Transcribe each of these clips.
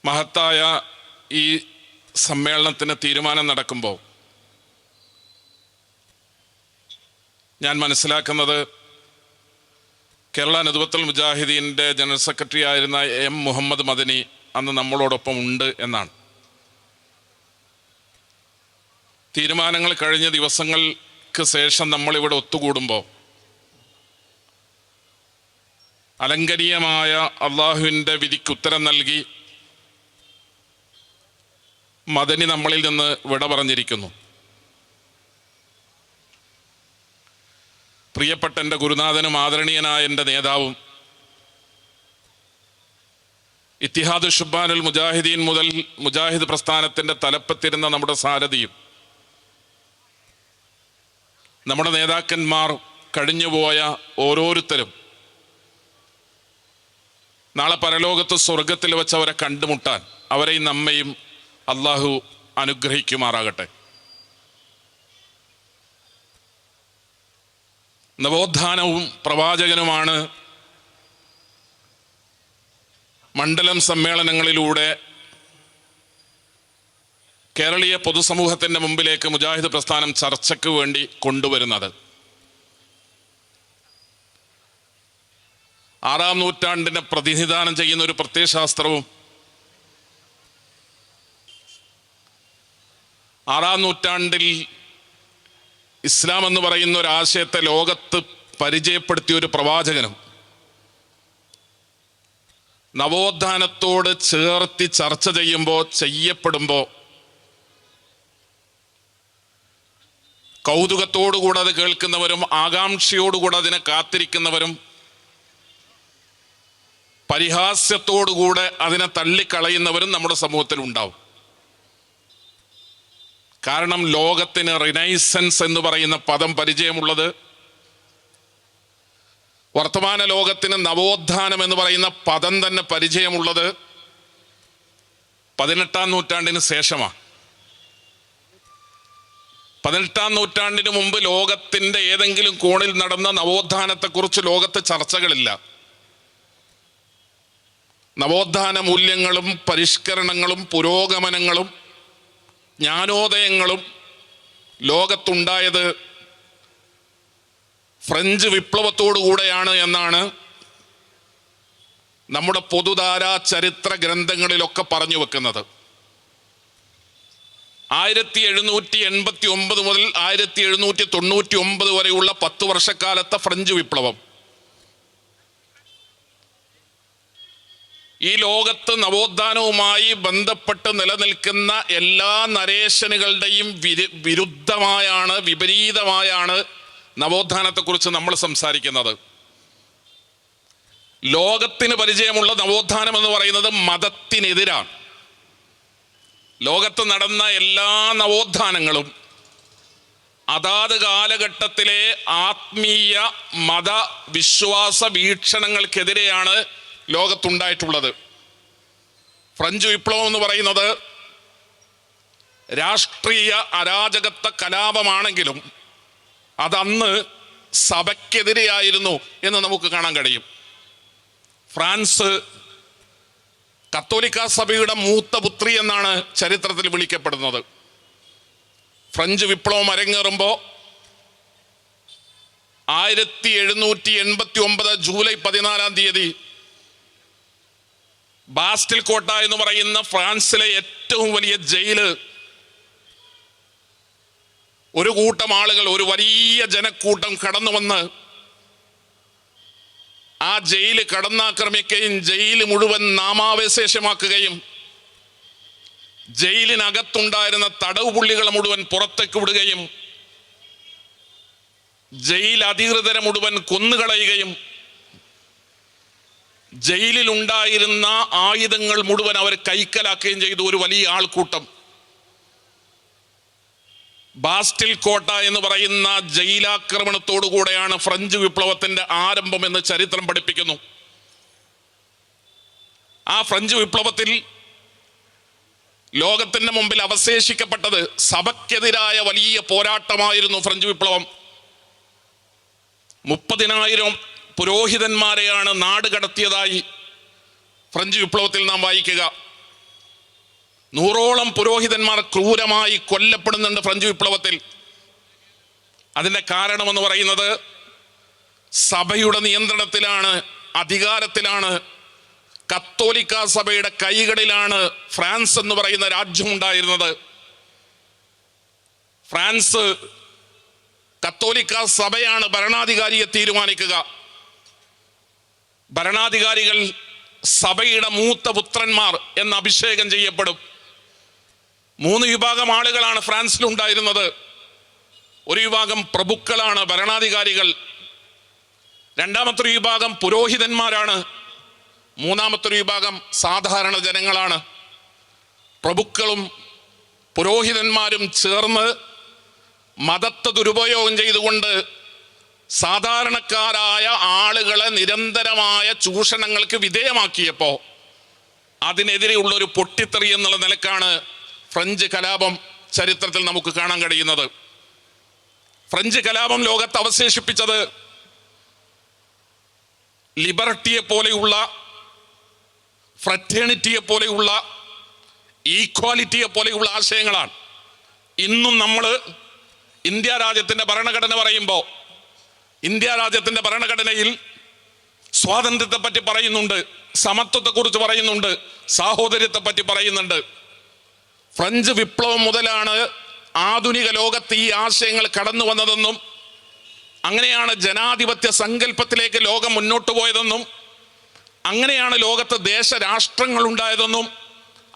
മഹത്തായ ഈ സമ്മേളനത്തിന് തീരുമാനം നടക്കുമ്പോൾ ഞാൻ മനസ്സിലാക്കുന്നത് കേരള നദ്വത്തുൽ മുജാഹിദീൻ്റെ ജനറൽ സെക്രട്ടറി ആയിരുന്ന എം മുഹമ്മദ് മദനി അന്ന് നമ്മളോടൊപ്പം ഉണ്ട് എന്നാണ്. തീരുമാനങ്ങൾ കഴിഞ്ഞ ദിവസങ്ങൾക്ക് ശേഷം നമ്മളിവിടെ ഒത്തുകൂടുമ്പോൾ അലങ്കനീയമായ അള്ളാഹുവിൻ്റെ വിധിക്ക് ഉത്തരം നൽകി മദനി നമ്മളിൽ നിന്ന് വിട പറഞ്ഞിരിക്കുന്നു. പ്രിയപ്പെട്ട എൻ്റെ ഗുരുനാഥനും ആദരണീയനായ എൻ്റെ നേതാവും ഇത്തിഹാദ് ഷുബ്ബാനുൽ മുജാഹിദീൻ മുതൽ മുജാഹിദ് പ്രസ്ഥാനത്തിൻ്റെ തലപ്പത്തിരുന്ന നമ്മുടെ സാരഥിയും നമ്മുടെ നേതാക്കന്മാർ കഴിഞ്ഞുപോയ ഓരോരുത്തരും നാളെ പരലോകത്ത് സ്വർഗത്തിൽ വെച്ച് അവരെ കണ്ടുമുട്ടാൻ അവരെയും നമ്മയും അള്ളാഹു അനുഗ്രഹിക്കുമാറാകട്ടെ. നവോത്ഥാനവും പ്രവാചകനുമാണ് മണ്ഡലം സമ്മേളനങ്ങളിലൂടെ കേരളീയ പൊതുസമൂഹത്തിൻ്റെ മുമ്പിലേക്ക് മുജാഹിദ് പ്രസ്ഥാനം ചർച്ചയ്ക്ക് വേണ്ടി കൊണ്ടുവരുന്നത്. 6-ാം നൂറ്റാണ്ടിനെ പ്രതിനിധാനം ചെയ്യുന്ന ഒരു പ്രത്യയശാസ്ത്രവും 6-ാം നൂറ്റാണ്ടിൽ ഇസ്ലാം എന്ന് പറയുന്ന ഒരു ആശയത്തെ ലോകത്ത് പരിചയപ്പെടുത്തിയ ഒരു പ്രവാചകനും നവോത്ഥാനത്തോട് ചേർത്തി ചർച്ച ചെയ്യപ്പെടുമ്പോൾ കൗതുകത്തോടുകൂടെ അത് കേൾക്കുന്നവരും ആകാംക്ഷയോടുകൂടെ അതിനെ കാത്തിരിക്കുന്നവരും പരിഹാസ്യത്തോടുകൂടെ അതിനെ തള്ളിക്കളയുന്നവരും നമ്മുടെ സമൂഹത്തിൽ ഉണ്ടാവും. കാരണം ലോകത്തിന് റിനൈസൻസ് എന്ന് പറയുന്ന പദം പരിചയമുള്ളത്, വർത്തമാന ലോകത്തിന് നവോത്ഥാനം എന്ന് പറയുന്ന പദം തന്നെ പരിചയമുള്ളത് 18-ാം നൂറ്റാണ്ടിന് ശേഷമാണ്. 18-ാം നൂറ്റാണ്ടിന് മുമ്പ് ലോകത്തിൻ്റെ ഏതെങ്കിലും കോണിൽ നടന്ന നവോത്ഥാനത്തെക്കുറിച്ച് ലോകത്ത് ചർച്ചകളില്ല. നവോത്ഥാന മൂല്യങ്ങളും പരിഷ്കരണങ്ങളും പുരോഗമനങ്ങളും ജ്ഞാനോദയങ്ങളും ലോകത്തുണ്ടായത് ഫ്രഞ്ച് വിപ്ലവത്തോടുകൂടെയാണ് എന്നാണ് നമ്മുടെ പൊതുധാരാ ചരിത്ര ഗ്രന്ഥങ്ങളിലൊക്കെ പറഞ്ഞു വെക്കുന്നത്. 1789 മുതൽ 1799 വരെയുള്ള 10 വർഷക്കാലത്തെ ഫ്രഞ്ച് വിപ്ലവം ഈ ലോകത്ത് നവോത്ഥാനവുമായി ബന്ധപ്പെട്ട് നിലനിൽക്കുന്ന എല്ലാ നരേശനുകളുടെയും വിപരീതമായാണ് നവോത്ഥാനത്തെക്കുറിച്ച് നമ്മൾ സംസാരിക്കുന്നത്. ലോകത്തിന് പരിചയമുള്ള നവോത്ഥാനം എന്ന് പറയുന്നത് മതത്തിനെതിരാണ്. ലോകത്ത് നടന്ന എല്ലാ നവോത്ഥാനങ്ങളും അതാത് കാലഘട്ടത്തിലെ ആത്മീയ മത വിശ്വാസ വീക്ഷണങ്ങൾക്കെതിരെയാണ് ലോകത്തുണ്ടായിട്ടുള്ളത്. ഫ്രഞ്ച് വിപ്ലവം എന്ന് പറയുന്നത് രാഷ്ട്രീയ അരാജകത്വ കലാപമാണെങ്കിലും അതന്ന് സഭയ്ക്കെതിരെയായിരുന്നു എന്ന് നമുക്ക് കാണാൻ കഴിയും. ഫ്രാൻസ് കത്തോലിക്ക സഭയുടെ മൂത്ത പുത്രി എന്നാണ് ചരിത്രത്തിൽ വിളിക്കപ്പെടുന്നത്. ഫ്രഞ്ച് വിപ്ലവം അരങ്ങേറുമ്പോൾ 1789 ജൂലൈ 14-ാം തീയതി ബാസ്റ്റിൽ കോട്ട എന്ന് പറയുന്ന ഫ്രാൻസിലെ ഏറ്റവും വലിയ ജയില് ഒരു കൂട്ടം ആളുകൾ, ഒരു വലിയ ജനക്കൂട്ടം കടന്നു വന്ന് ആ ജയില് കടന്നാക്രമിക്കുകയും ജയില് മുഴുവൻ നാമാവശേഷമാക്കുകയും ജയിലിനകത്തുണ്ടായിരുന്ന തടവ് പുള്ളികളെ മുഴുവൻ പുറത്തേക്ക് വിടുകയും ജയിൽ അധികൃതരെ മുഴുവൻ കൊന്നുകളയുകയും ജയിലിലുണ്ടായിരുന്ന ആയുധങ്ങൾ മുഴുവൻ അവർ കൈക്കലാക്കുകയും ചെയ്തു. ഒരു വലിയ ആൾക്കൂട്ടം ബാസ്റ്റിൽ കോട്ട എന്ന് പറയുന്ന ജയിലാക്രമണത്തോടുകൂടെയാണ് ഫ്രഞ്ച് വിപ്ലവത്തിന്റെ ആരംഭം എന്ന് ചരിത്രം പഠിപ്പിക്കുന്നു. ആ ഫ്രഞ്ച് വിപ്ലവത്തിൽ ലോകത്തിന്റെ മുമ്പിൽ അവശേഷിക്കപ്പെട്ടത് സഭയ്ക്കെതിരായ വലിയ പോരാട്ടമായിരുന്നു. ഫ്രഞ്ച് വിപ്ലവം 30,000 പുരോഹിതന്മാരെയാണ് നാട് കടത്തിയതായി ഫ്രഞ്ച് വിപ്ലവത്തിൽ നാം വായിക്കുക. 100ഓളം പുരോഹിതന്മാർ ക്രൂരമായി കൊല്ലപ്പെടുന്നുണ്ട് ഫ്രഞ്ച് വിപ്ലവത്തിൽ. അതിൻ്റെ കാരണമെന്ന് പറയുന്നത് സഭയുടെ നിയന്ത്രണത്തിലാണ്, അധികാരത്തിലാണ്, കത്തോലിക്ക സഭയുടെ കൈകളിലാണ് ഫ്രാൻസ് എന്ന് പറയുന്ന രാജ്യം ഉണ്ടായിരുന്നത്. ഫ്രാൻസ് കത്തോലിക്ക സഭയാണ് ഭരണാധികാരിയെ തീരുമാനിക്കുക. ഭരണാധികാരികൾ സഭയുടെ മൂത്ത പുത്രന്മാർ എന്ന് അഭിഷേകം ചെയ്യപ്പെടും. 3 വിഭാഗം ആളുകളാണ് ഫ്രാൻസിലുണ്ടായിരുന്നത്. ഒരു വിഭാഗം പ്രഭുക്കളാണ്, ഭരണാധികാരികൾ. രണ്ടാമത്തെ വിഭാഗം പുരോഹിതന്മാരാണ്. മൂന്നാമത്തെ വിഭാഗം സാധാരണ ജനങ്ങളാണ്. പ്രഭുക്കളും പുരോഹിതന്മാരും ചേർന്ന് മതത്തെ ദുരുപയോഗം ചെയ്തുകൊണ്ട് സാധാരണക്കാരായ ആളുകളെ നിരന്തരമായ ചൂഷണങ്ങൾക്ക് വിധേയമാക്കിയപ്പോൾ അതിനെതിരെയുള്ള ഒരു പൊട്ടിത്തെറി എന്നുള്ള നിലക്കാണ് ഫ്രഞ്ച് കലാപം ചരിത്രത്തിൽ നമുക്ക് കാണാൻ കഴിയുന്നത്. ഫ്രഞ്ച് കലാപം ലോകത്ത് അവശേഷിപ്പിച്ചത് ലിബർട്ടിയെ പോലെയുള്ള, ഫ്രറ്റേണിറ്റിയെ പോലെയുള്ള, ഈക്വാലിറ്റിയെ പോലെയുള്ള ആശയങ്ങളാണ്. ഇന്നും നമ്മൾ ഇന്ത്യ രാജ്യത്തിൻ്റെ ഭരണഘടന പറയുമ്പോൾ ഇന്ത്യ രാജ്യത്തിൻ്റെ ഭരണഘടനയിൽ സ്വാതന്ത്ര്യത്തെ പറ്റി പറയുന്നുണ്ട്, സമത്വത്തെക്കുറിച്ച് പറയുന്നുണ്ട്, സാഹോദര്യത്തെ പറ്റി പറയുന്നുണ്ട്. ഫ്രഞ്ച് വിപ്ലവം മുതലാണ് ആധുനിക ലോകത്ത് ഈ ആശയങ്ങൾ കടന്നു വന്നതെന്നും അങ്ങനെയാണ് ജനാധിപത്യ സങ്കല്പത്തിലേക്ക് ലോകം മുന്നോട്ട് പോയതെന്നും അങ്ങനെയാണ് ലോകത്ത് ദേശരാഷ്ട്രങ്ങൾ ഉണ്ടായതെന്നും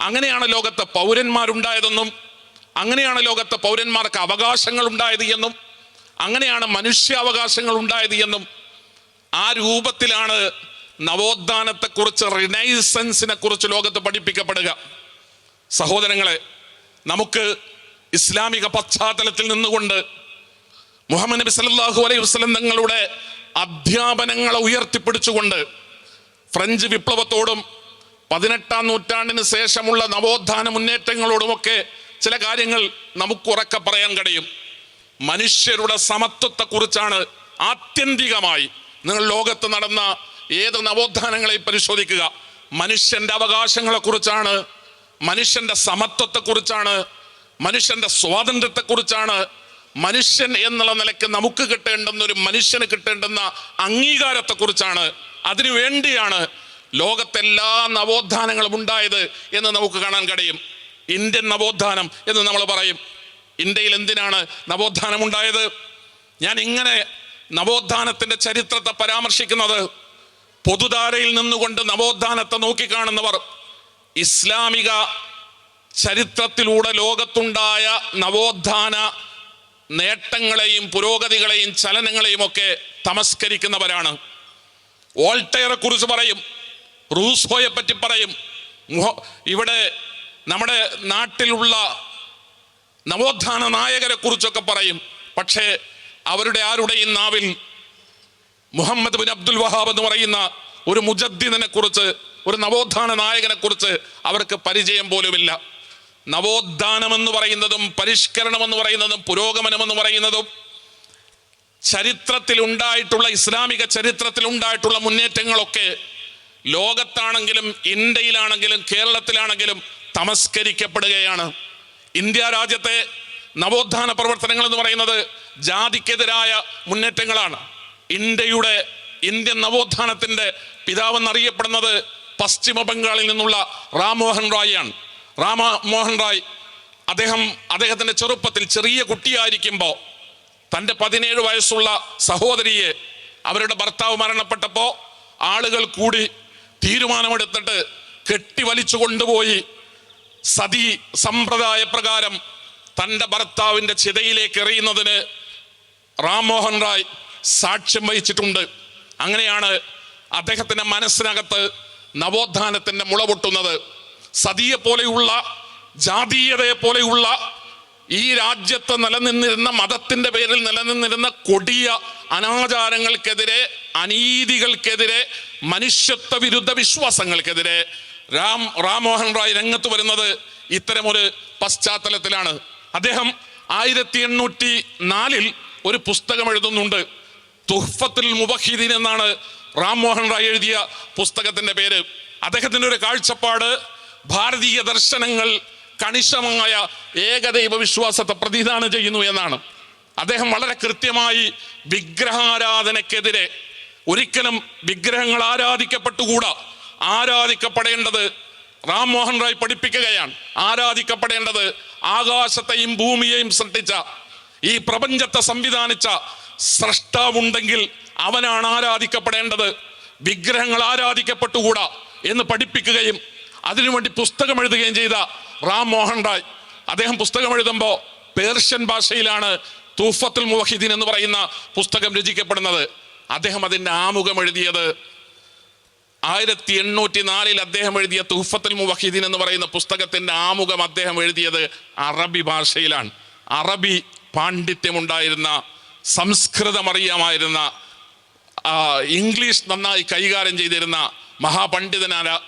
അങ്ങനെയാണ് ലോകത്ത് പൗരന്മാരുണ്ടായതെന്നും അങ്ങനെയാണ് ലോകത്ത് പൗരന്മാർക്ക് അവകാശങ്ങൾ ഉണ്ടായത് എന്നും അങ്ങനെയാണ് മനുഷ്യാവകാശങ്ങൾ ഉണ്ടായത് എന്നും ആ രൂപത്തിലാണ് നവോത്ഥാനത്തെക്കുറിച്ച്, റിനൈസൻസിനെ കുറിച്ച് ലോകത്ത് പഠിപ്പിക്കപ്പെടുക. സഹോദരങ്ങളെ, നമുക്ക് ഇസ്ലാമിക പശ്ചാത്തലത്തിൽ നിന്നുകൊണ്ട് മുഹമ്മദ് നബി സല്ലല്ലാഹു അലൈഹി വസല്ലം തങ്ങളുടെ അധ്യാപനങ്ങളെ ഉയർത്തിപ്പിടിച്ചുകൊണ്ട് ഫ്രഞ്ച് വിപ്ലവത്തോടും 18-ാം നൂറ്റാണ്ടിന് ശേഷമുള്ള നവോത്ഥാന മുന്നേറ്റങ്ങളോടുമൊക്കെ ചില കാര്യങ്ങൾ നമുക്ക് ഉറക്കെ പറയാൻ കഴിയും. മനുഷ്യരുടെ സമത്വത്തെക്കുറിച്ചാണ് ആത്യന്തികമായി നിങ്ങൾ ലോകത്ത് നടന്ന ഏത് നവോത്ഥാനങ്ങളെയും പരിശോധിക്കുക. മനുഷ്യന്റെ അവകാശങ്ങളെക്കുറിച്ചാണ്, മനുഷ്യന്റെ സമത്വത്തെക്കുറിച്ചാണ്, മനുഷ്യന്റെ സ്വാതന്ത്ര്യത്തെക്കുറിച്ചാണ്, മനുഷ്യൻ എന്നുള്ള നിലയ്ക്ക് നമുക്ക് കിട്ടേണ്ടുന്ന, ഒരു മനുഷ്യന് കിട്ടേണ്ടുന്ന അംഗീകാരത്തെക്കുറിച്ചാണ്. അതിനു വേണ്ടിയാണ് ലോകത്തെല്ലാ നവോത്ഥാനങ്ങളും ഉണ്ടായത് എന്ന് നമുക്ക് കാണാൻ കഴിയും. ഇന്ത്യൻ നവോത്ഥാനം എന്ന് നമ്മൾ പറയും. ഇന്ത്യയിൽ എന്തിനാണ് നവോത്ഥാനം ഉണ്ടായത്? ഞാൻ ഇങ്ങനെ നവോത്ഥാനത്തിന്റെ ചരിത്രത്തെ പരാമർശിക്കുന്നത് പൊതുധാരയിൽ നിന്നുകൊണ്ട് നവോത്ഥാനത്തെ നോക്കിക്കാണുന്നവർ ഇസ്ലാമിക ചരിത്രത്തിലൂടെ ലോകത്തുണ്ടായ നവോത്ഥാന നേട്ടങ്ങളെയും പുരോഗതികളെയും ചലനങ്ങളെയും ഒക്കെ തമസ്കരിക്കുന്നവരാണ്. വോൾട്ടയറെ കുറിച്ച് പറയും, റൂസോയെ പറ്റി പറയും, ഇവിടെ നമ്മുടെ നാട്ടിലുള്ള നവോത്ഥാന നായകരെ കുറിച്ചൊക്കെ പറയും. പക്ഷേ അവരുടെ ആരുടെയും നാവിൽ മുഹമ്മദ് ബിൻ അബ്ദുൽ വഹാബ് എന്ന് പറയുന്ന ഒരു മുജദ്ദിദിനെ കുറിച്ച്, ഒരു നവോത്ഥാന നായകനെ കുറിച്ച് അവർക്ക് പരിചയം പോലുമില്ല. നവോത്ഥാനം എന്ന് പറയുന്നതും പരിഷ്കരണം എന്ന് പറയുന്നതും പുരോഗമനം എന്ന് പറയുന്നതും ചരിത്രത്തിൽ ഉണ്ടായിട്ടുള്ള, ഇസ്ലാമിക ചരിത്രത്തിൽ ഉണ്ടായിട്ടുള്ള മുന്നേറ്റങ്ങളൊക്കെ ലോകത്താണെങ്കിലും ഇന്ത്യയിലാണെങ്കിലും കേരളത്തിലാണെങ്കിലും തമസ്കരിക്കപ്പെടുകയാണ്. ഇന്ത്യ രാജ്യത്തെ നവോത്ഥാന പ്രവർത്തനങ്ങൾ എന്ന് പറയുന്നത് ജാതിക്കെതിരായ മുന്നേറ്റങ്ങളാണ്. ഇന്ത്യൻ നവോത്ഥാനത്തിന്റെ പിതാവെന്നറിയപ്പെടുന്നത് പശ്ചിമ ബംഗാളിൽ നിന്നുള്ള റാംമോഹൻ റായിയാണ്. റാംമോഹൻ റായ് അദ്ദേഹത്തിന്റെ ചെറുപ്പത്തിൽ, ചെറിയ കുട്ടിയായിരിക്കുമ്പോൾ തൻ്റെ 17 വയസ്സുള്ള സഹോദരിയെ അവരുടെ ഭർത്താവ് മരണപ്പെട്ടപ്പോൾ ആളുകൾ കൂടി തീരുമാനമെടുത്തിട്ട് കെട്ടിവലിച്ചു കൊണ്ടുപോയി സതി സമ്പ്രദായ പ്രകാരം തൻ്റെ ഭർത്താവിൻ്റെ ചിതയിലേക്ക് എറിയുന്നതിന് റാംമോഹൻ റായ് സാക്ഷ്യം വഹിച്ചിട്ടുണ്ട്. അങ്ങനെയാണ് അദ്ദേഹത്തിൻ്റെ മനസ്സിനകത്ത് നവോത്ഥാനത്തിൻ്റെ മുള പൊട്ടുന്നത്. സതിയെ പോലെയുള്ള, ജാതീയതയെ പോലെയുള്ള ഈ രാജ്യത്ത് നിലനിന്നിരുന്ന, മതത്തിന്റെ പേരിൽ നിലനിന്നിരുന്ന കൊടിയ അനാചാരങ്ങൾക്കെതിരെ, അനീതികൾക്കെതിരെ, മനുഷ്യത്വ വിരുദ്ധ വിശ്വാസങ്ങൾക്കെതിരെ റാംമോഹൻ റായ് രംഗത്ത് വരുന്നത് ഇത്തരമൊരു പശ്ചാത്തലത്തിലാണ്. അദ്ദേഹം 1804 ഒരു പുസ്തകം എഴുതുന്നുണ്ട്. തുഹ്ഫത്തുൽ മുവഹിദീൻ എന്നാണ് റാംമോഹൻ റായ് എഴുതിയ പുസ്തകത്തിന്റെ പേര്. അദ്ദേഹത്തിന്റെ ഒരു കാഴ്ചപ്പാട് ഭാരതീയ ദർശനങ്ങൾ കണിശമായ ഏകദൈവ വിശ്വാസത്തെ പ്രതിദാനം ചെയ്യുന്നു എന്നാണ്. അദ്ദേഹം വളരെ കൃത്യമായി വിഗ്രഹാരാധനക്കെതിരെ, ഒരിക്കലും വിഗ്രഹങ്ങൾ ആരാധിക്കപ്പെട്ടുകൂടാ, ആരാധിക്കപ്പെടേണ്ടത് റാം മോഹൻ റായ് പഠിപ്പിക്കുകയാണ്, ആരാധിക്കപ്പെടേണ്ടത് ആകാശത്തെയും ഭൂമിയെയും സൃഷ്ടിച്ച, ഈ പ്രപഞ്ചത്തെ സംവിധാനിച്ച സ്രഷ്ടാവുണ്ടെങ്കിൽ അവനാണ് ആരാധിക്കപ്പെടേണ്ടത്, വിഗ്രഹങ്ങൾ ആരാധിക്കപ്പെട്ടുകൂടാ എന്ന് പഠിപ്പിക്കുകയും അതിനുവേണ്ടി പുസ്തകം എഴുതുകയും ചെയ്ത റാം മോഹൻ റായ്, അദ്ദേഹം പുസ്തകം എഴുതുമ്പോൾ പേർഷ്യൻ ഭാഷയിലാണ് തൂഫത്തുൽ മുവഹിദീൻ എന്ന് പറയുന്ന പുസ്തകം രചിക്കപ്പെടുന്നത്. അദ്ദേഹം അതിൻ്റെ ആമുഖം എഴുതിയത് 1804 അദ്ദേഹം എഴുതിയ തൂഫത്തുൽ മുവഹിദീൻ എന്ന് പറയുന്ന പുസ്തകത്തിന്റെ ആമുഖം അദ്ദേഹം എഴുതിയത് അറബി ഭാഷയിലാണ്. അറബി പാണ്ഡിത്യമുണ്ടായിരുന്ന, സംസ്കൃതം അറിയാമായിരുന്ന, ഇംഗ്ലീഷ് നന്നായി കൈകാര്യം ചെയ്തിരുന്ന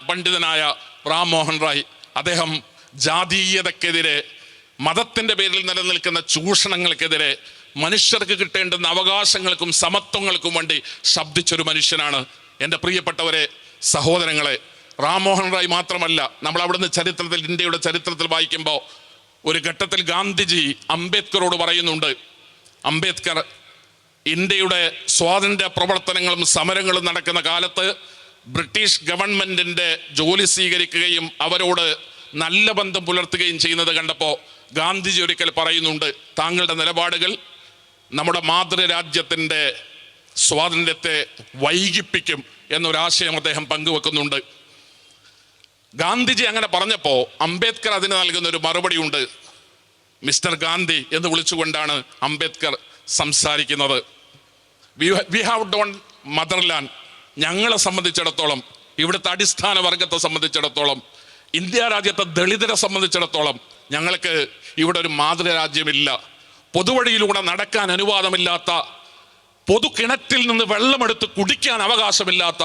പണ്ഡിതനായ റാം മോഹൻ റായ്, അദ്ദേഹം ജാതീയതക്കെതിരെ, മതത്തിന്റെ പേരിൽ നിലനിൽക്കുന്ന ചൂഷണങ്ങൾക്കെതിരെ, മനുഷ്യർക്ക് കിട്ടേണ്ടുന്ന അവകാശങ്ങൾക്കും സമത്വങ്ങൾക്കും വേണ്ടി ശബ്ദിച്ചൊരു മനുഷ്യനാണ്. എൻ്റെ പ്രിയപ്പെട്ടവരെ, സഹോദരങ്ങളെ, റാം മോഹൻ റായ് മാത്രമല്ല, നമ്മൾ അവിടുന്ന് ചരിത്രത്തിൽ, ഇന്ത്യയുടെ ചരിത്രത്തിൽ വായിക്കുമ്പോൾ ഒരു ഘട്ടത്തിൽ ഗാന്ധിജി അംബേദ്കറോട് പറയുന്നുണ്ട്, അംബേദ്കർ ഇന്ത്യയുടെ സ്വാതന്ത്ര്യ പ്രവർത്തനങ്ങളും സമരങ്ങളും നടക്കുന്ന കാലത്ത് ബ്രിട്ടീഷ് ഗവൺമെന്റിന്റെ ജോലി സ്വീകരിക്കുകയും അവരോട് നല്ല ബന്ധം പുലർത്തുകയും ചെയ്യുന്നത് കണ്ടപ്പോൾ ഗാന്ധിജി ഒരിക്കൽ പറയുന്നുണ്ട്, താങ്കളുടെ നിലപാടുകൾ നമ്മുടെ മാതൃരാജ്യത്തിൻ്റെ സ്വാതന്ത്ര്യത്തെ വൈകിപ്പിക്കും എന്നൊരാശയം അദ്ദേഹം പങ്കുവെക്കുന്നുണ്ട്. ഗാന്ധിജി അങ്ങനെ പറഞ്ഞപ്പോൾ അംബേദ്കർ അതിന് നൽകുന്ന ഒരു മറുപടി ഉണ്ട്. മിസ്റ്റർ ഗാന്ധി എന്ന് വിളിച്ചുകൊണ്ടാണ് അംബേദ്കർ സംസാരിക്കുന്നത്. We have done motherland. ഞങ്ങളെ സംബന്ധിച്ചിടത്തോളം, ഇവിടുത്തെ അടിസ്ഥാന വർഗത്തെ സംബന്ധിച്ചിടത്തോളം, ഇന്ത്യ രാജ്യത്തെ ദളിതരെ സംബന്ധിച്ചിടത്തോളം ഞങ്ങൾക്ക് ഇവിടെ ഒരു മാതൃരാജ്യമില്ല. പൊതുവഴിയിലൂടെ നടക്കാൻ അനുവാദമില്ലാത്ത, പൊതുകിണറ്റിൽ നിന്ന് വെള്ളമെടുത്ത് കുടിക്കാൻ അവകാശമില്ലാത്ത,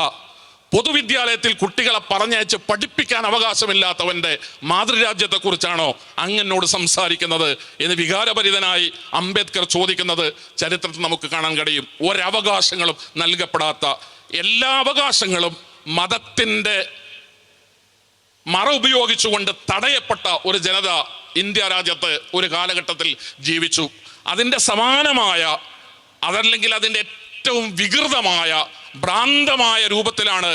പൊതുവിദ്യാലയത്തിൽ കുട്ടികളെ പറഞ്ഞയച്ച് പഠിപ്പിക്കാൻ അവകാശമില്ലാത്തവന്റെ മാതൃരാജ്യത്തെക്കുറിച്ചാണോ അങ്ങനോട് സംസാരിക്കുന്നത് എന്ന് വികാരഭരിതനായി അംബേദ്കർ ചോദിക്കുന്നത് ചരിത്രത്തിൽ നമുക്ക് കാണാൻ കഴിയും. ഒരവകാശങ്ങളും നൽകപ്പെടാത്ത, എല്ലാ അവകാശങ്ങളും മതത്തിന്റെ മറ ഉപയോഗിച്ചുകൊണ്ട് തടയപ്പെട്ട ഒരു ജനത ഇന്ത്യ രാജ്യത്ത് ഒരു കാലഘട്ടത്തിൽ ജീവിച്ചു. അതിൻ്റെ സമാനമായ, അതല്ലെങ്കിൽ അതിൻ്റെ ഏറ്റവും വികൃതമായ, ഭ്രാന്തമായ രൂപത്തിലാണ്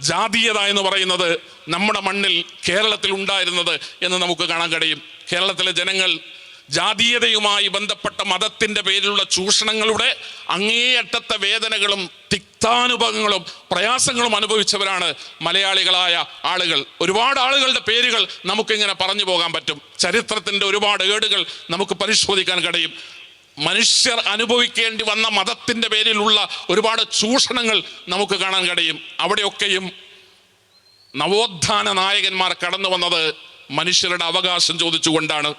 ജാതീയത എന്ന് പറയുന്നത് നമ്മുടെ മണ്ണിൽ, കേരളത്തിൽ ഉണ്ടായിരുന്നത് എന്ന് നമുക്ക് കാണാൻ കഴിയും. കേരളത്തിലെ ജനങ്ങൾ ജാതീയതയുമായി ബന്ധപ്പെട്ട മതത്തിന്റെ പേരിലുള്ള ചൂഷണങ്ങളുടെ അങ്ങേയറ്റത്തെ വേദനകളും തിക്താനുഭവങ്ങളും പ്രയാസങ്ങളും അനുഭവിച്ചവരാണ് മലയാളികളായ ആളുകൾ. ഒരുപാട് ആളുകളുടെ പേരുകൾ നമുക്കിങ്ങനെ പറഞ്ഞു പോകാൻ പറ്റും. ചരിത്രത്തിന്റെ ഒരുപാട് ഏടുകൾ നമുക്ക് പരിശോധിക്കാൻ കഴിയും. മനുഷ്യർ അനുഭവിക്കേണ്ടി വന്ന മതത്തിന്റെ പേരിലുള്ള ഒരുപാട് ചൂഷണങ്ങൾ നമുക്ക് കാണാൻ കഴിയും. അവിടെയൊക്കെയും നവോത്ഥാന നായകന്മാർ കടന്നു വന്നത് മനുഷ്യരുടെ അവകാശം ചോദിച്ചുകൊണ്ടാണ്,